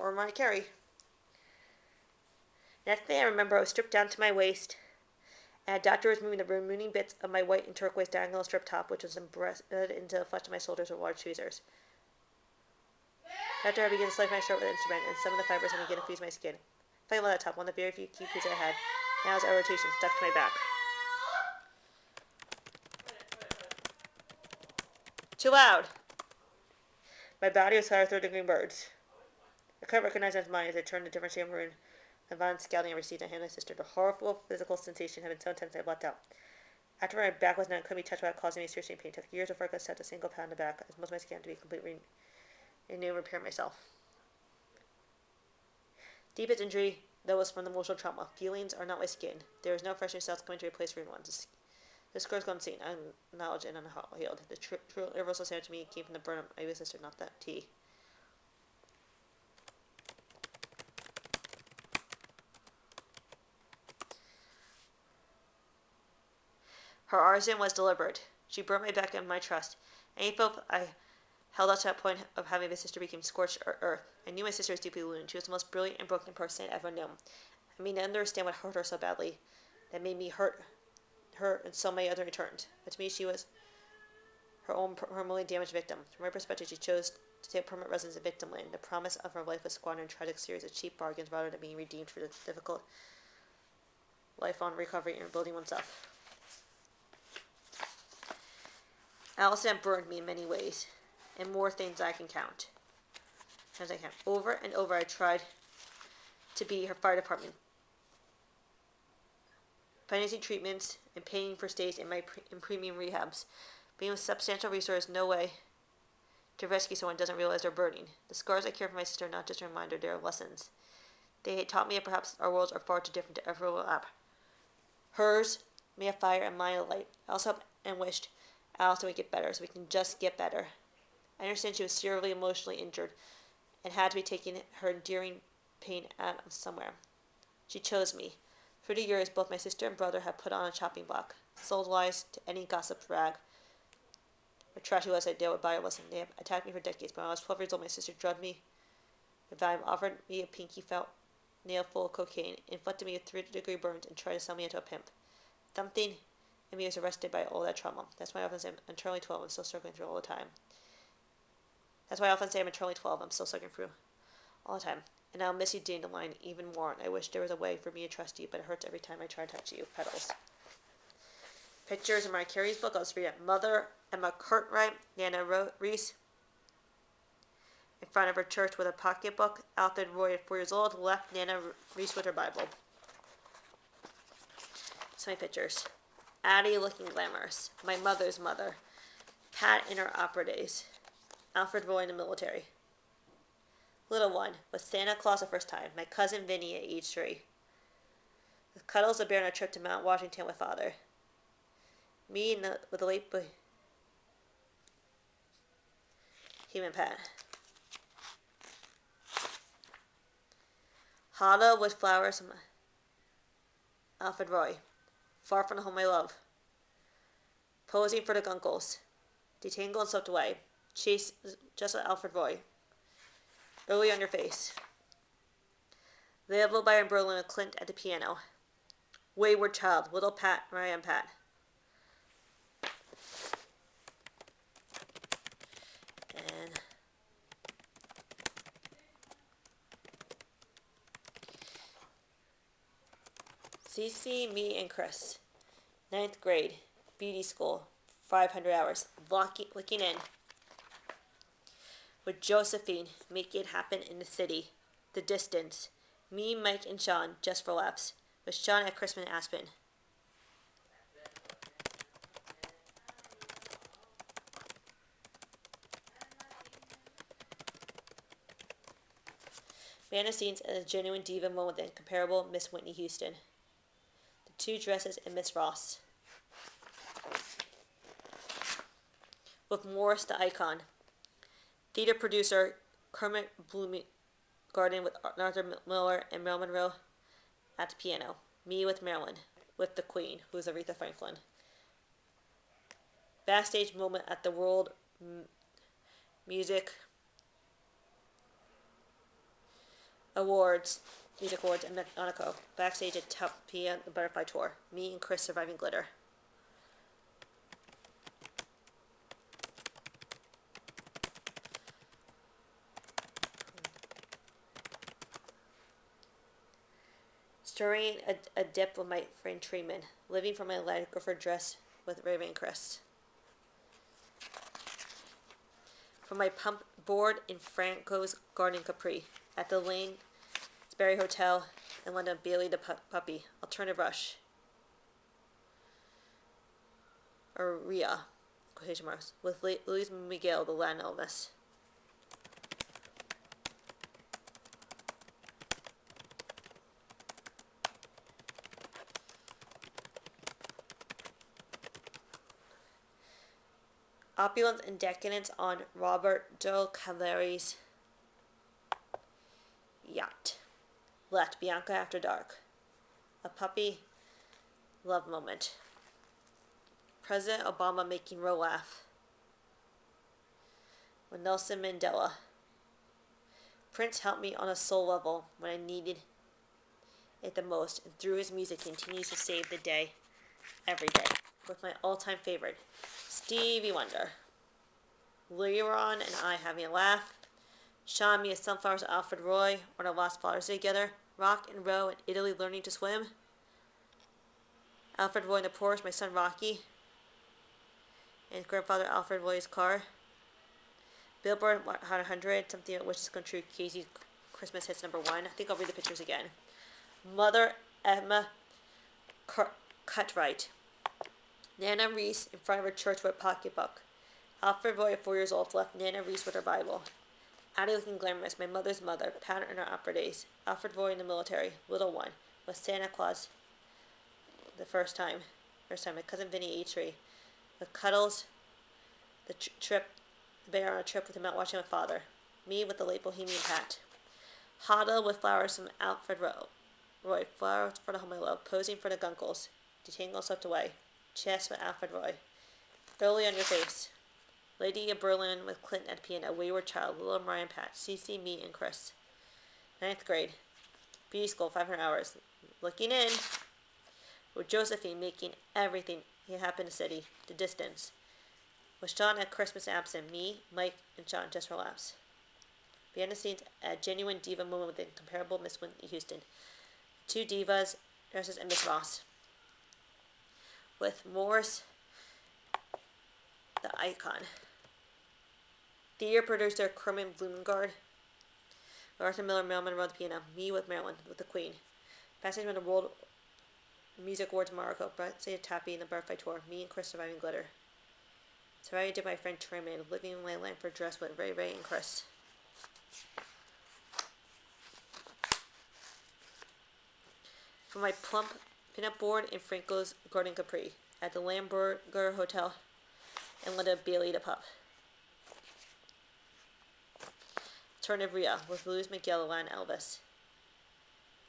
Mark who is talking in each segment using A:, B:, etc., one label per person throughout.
A: or Mariah Carey. Next thing I remember, I was stripped down to my waist, and a doctor was moving the remaining bits of my white and turquoise diagonal strip top, which was embedded into the flesh of my shoulders with large tweezers. After I began to slice my shirt with an instrument, and some of the fibers had begun to fuse my skin. If I let top, one of the very few key pieces I had, now was a rotation stuck to my back. Too loud! My body was tired of third-degree birds. I couldn't recognize his mind as I turned a different shade of maroon. The violent scouting I received, I handed my sister. The horrible physical sensation had been so intense I blacked out. After my back was numb, it couldn't be touched without causing me serious pain. It took years before I could set a single pound in the back, as most of my skin had to be completely renewed and repair myself. Deepest injury, though, was from the emotional trauma. Feelings are not like skin. There is no fresh new cells coming to replace ruined ones. The scars gone unseen, unacknowledged, and unhealed. The true universal sound to me came from the burn of my baby sister, not that tea. Her arson was deliberate. She burnt my back and my trust. Any hope I held up to that point of having my sister became scorched earth. I knew my sister was deeply wounded. She was the most brilliant and broken person I'd ever known. I mean, I understand what hurt her so badly. That made me hurt her in so many other returns. But to me, she was her own permanently damaged victim. From my perspective, she chose to take permanent residence in victim land. The promise of her life was squandered in a tragic series of cheap bargains rather than being redeemed for the difficult lifelong recovery and rebuilding oneself. Allison burned me in many ways, and more things I can count. As I can. Over and over, I tried to be her fire department, financing treatments and paying for stays in premium rehabs. Being with substantial resources, no way to rescue someone who doesn't realize they're burning. The scars I care for my sister are not just a reminder, they are lessons. They had taught me that perhaps our worlds are far too different to ever overlap. Hers may have fire and mine a light. I also hoped and wished Allison would get better, so we can just get better. I understand she was severely emotionally injured and had to be taking her enduring pain out of somewhere. She chose me. For 30 years, both my sister and brother had put on a chopping block, sold lies to any gossip rag. A trashy website they would buy or listen. They have attacked me for decades, but when I was 12 years old, my sister drugged me with Valium, offered me a pinky felt nail full of cocaine, inflicted me with 3rd-degree burns, and tried to sell me into a pimp. Something in me was arrested by all that trauma. That's why I often say I'm eternally 12. I'm still struggling through all the time. That's why I often say I'm eternally 12. I'm still struggling through all the time. And I'll miss you, Dandelion, even more. And I wish there was a way for me to trust you, but it hurts every time I try to touch you. Petals. Pictures in Mariah Carey's book. I'll just read it. Mother Emma Cartwright, Nana Reese, in front of her church with a pocketbook. Alfred Roy, at 4 years old, left Nana Reese with her Bible. So many pictures. Addie looking glamorous. My mother's mother. Pat in her opera days. Alfred Roy in the military. Little one, with Santa Claus the first time. My cousin Vinny at age 3. The cuddles of bear on a trip to Mount Washington with father. Me with the late human Pat. Hollow with flowers from Alfred Roy. Far from the home I love. Posing for the Gunkles. Detangled and swept away. Chase just like Alfred Roy. Early on your face. Available by in Berlin with Clint at the piano. Wayward Child. Little Pat, Mariah and Pat. And Cece, me, and Chris. 9th grade. Beauty school. 500 hours. Looking in. With Josephine, make it happen in the city. The distance. Me, Mike, and Sean, just for laughs. With Sean at Christmas in Aspen. Vanna scenes as a genuine diva moment with the incomparable Miss Whitney Houston. The 2 dresses and Miss Ross. With Morris the icon. Theater producer Kermit Bloomgarden with Arthur Miller and Marilyn Monroe at the piano. Me with Marilyn, with the Queen, who is Aretha Franklin. Backstage moment at the World Music Awards, Music Awards in Monaco. Backstage at Tapia, the Butterfly Tour. Me and Chris surviving glitter. Stirring a dip with my friend Treeman. Living for my lithographer dress with Ray and Chris. From my pump board in Franco's Garden Capri. At the Lanesbury Hotel in London, Bailey the puppy. Alternative Rush. Or Rhea, quotation marks, with Luis Miguel, the Latin Elvis. Opulence and Decadence on Roberto Cavalieri's yacht. Left, Bianca After Dark. A puppy love moment. President Obama making Roe laugh. With Nelson Mandela. Prince helped me on a soul level when I needed it the most, and through his music continues to save the day every day. With my all-time favorite, Stevie Wonder. Leron and I having a laugh. Sean, me, Sunflowers, Alfred Roy on our Lost Flowers together. Rock and Row in Italy learning to swim. Alfred Roy in the Porsche, my son Rocky. And grandfather Alfred Roy's car. Billboard Hot 100, something that wishes come true. Casey's Christmas hits #1. I think I'll read the pictures again. Mother Emma Cutright. Nana Reese in front of her church with a pocketbook. Alfred Roy at 4 years old left Nana Reese with her Bible. Addie looking glamorous, my mother's mother, pattern in her opera days. Alfred Roy in the military, little one, with Santa Claus the first time, my cousin Vinny A. The Cuddles, the bear on a trip with him out watching my father. Me with the late Bohemian Pat. Huddle with flowers from Alfred Roy, flowers for the home I love, posing for the gunkles. Detangle swept away. Chess with Alfred Roy. Early on your face. Lady of Berlin with Clinton at piano, a wayward child, little Mariah and Pat, Cece, me, and Chris. 9th grade. Beauty school, 500 hours. Looking in. With Josephine making everything happen in the city. The distance. With Sean at Christmas absent, me, Mike, and Sean just for laughs. Behind the scenes, a genuine diva moment with the incomparable Miss Whitney Houston. 2 divas, nurses, and Miss Ross. With Morris, the icon. Theater producer Kermit Bloomgard. Arthur Miller, Marilyn Monroe, the piano. Me with Marilyn, with the Queen. Passing from the World Music Awards Morocco. Birthday Tappy in the Butterfly Tour. Me and Chris surviving glitter. Surviving did my friend Truman. Living in my Lanford dress with Ray and Chris. For my plump pinup board in Franco's Garden Capri. At the Lamberger Hotel in London, Bailey the pup. Turn of Rhea with Louis Miguel and Elvis.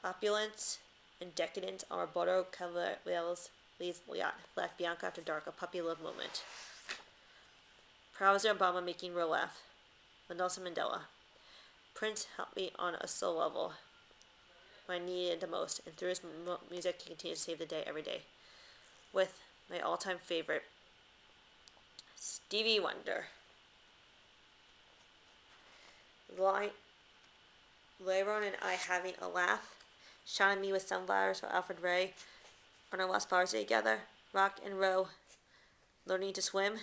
A: Opulence and Decadence on Roberto Cavalieri's yacht. Left Bianca After Dark, a puppy love moment. President Obama making Roe laugh. With Nelson Mandela. Prince helped me on a soul level when I needed it the most, and through his music he continues to save the day every day. With my all-time favorite, Stevie Wonder. Leron and I having a laugh. Sean and me with Sunflowers for Alfred Ray. On our Lost Flowers together. Rock and Row learning to swim.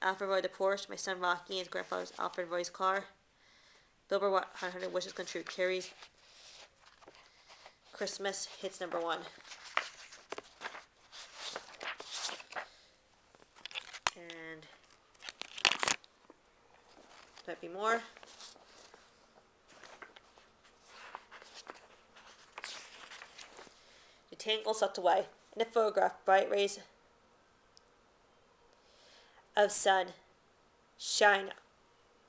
A: Alfred Roy the Porsche. My son Rocky and his grandfather's Alfred Roy's car. Billboard 100 wishes come true. Carrie's Christmas hits #1. And might be more. The tangle sucked away. In a photograph, bright rays of sun shine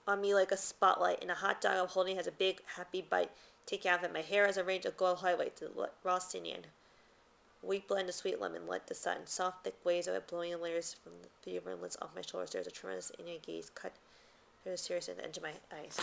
A: on me like a spotlight, and a hot dog I'm holding has a big happy bite taken out of it. My hair has a range of gold highlights, the raw Syrian. Wheat blend of sweet lemon, let the sun. Soft, thick waves of it blowing in layers from the fever ringlets off my shoulders. There's a tremendous Indian gaze cut through the serious at the edge of my eyes.